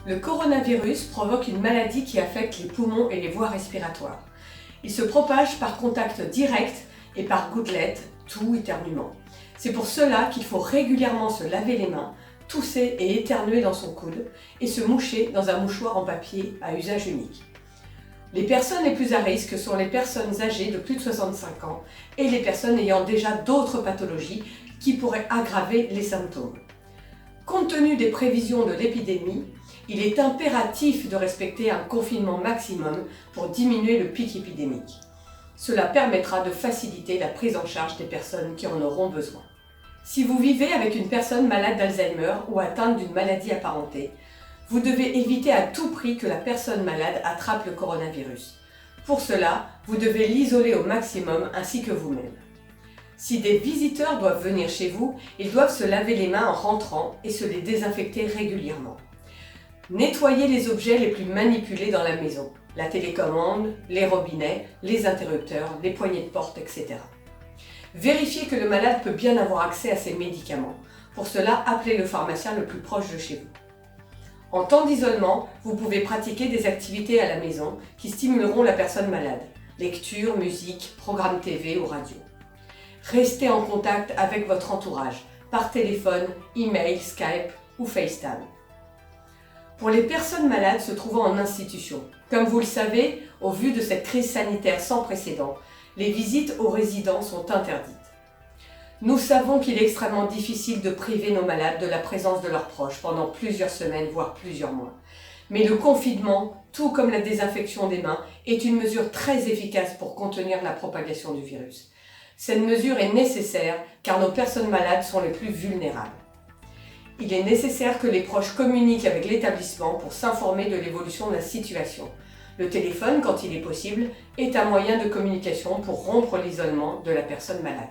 Le coronavirus provoque une maladie qui affecte les poumons et les voies respiratoires. Il se propage par contact direct et par gouttelettes, tout éternuement. C'est pour cela qu'il faut régulièrement se laver les mains, tousser et éternuer dans son coude et se moucher dans un mouchoir en papier à usage unique. Les personnes les plus à risque sont les personnes âgées de plus de 65 ans et les personnes ayant déjà d'autres pathologies qui pourraient aggraver les symptômes. Compte tenu des prévisions de l'épidémie, il est impératif de respecter un confinement maximum pour diminuer le pic épidémique. Cela permettra de faciliter la prise en charge des personnes qui en auront besoin. Si vous vivez avec une personne malade d'Alzheimer ou atteinte d'une maladie apparentée, vous devez éviter à tout prix que la personne malade attrape le coronavirus. Pour cela, vous devez l'isoler au maximum ainsi que vous-même. Si des visiteurs doivent venir chez vous, ils doivent se laver les mains en rentrant et se les désinfecter régulièrement. Nettoyez les objets les plus manipulés dans la maison, la télécommande, les robinets, les interrupteurs, les poignées de porte, etc. Vérifiez que le malade peut bien avoir accès à ses médicaments. Pour cela, appelez le pharmacien le plus proche de chez vous. En temps d'isolement, vous pouvez pratiquer des activités à la maison qui stimuleront la personne malade. Lecture, musique, programme TV ou radio. Restez en contact avec votre entourage, par téléphone, email, Skype ou FaceTime. Pour les personnes malades se trouvant en institution, comme vous le savez, au vu de cette crise sanitaire sans précédent, les visites aux résidents sont interdites. Nous savons qu'il est extrêmement difficile de priver nos malades de la présence de leurs proches pendant plusieurs semaines, voire plusieurs mois. Mais le confinement, tout comme la désinfection des mains, est une mesure très efficace pour contenir la propagation du virus. Cette mesure est nécessaire car nos personnes malades sont les plus vulnérables. Il est nécessaire que les proches communiquent avec l'établissement pour s'informer de l'évolution de la situation. Le téléphone, quand il est possible, est un moyen de communication pour rompre l'isolement de la personne malade.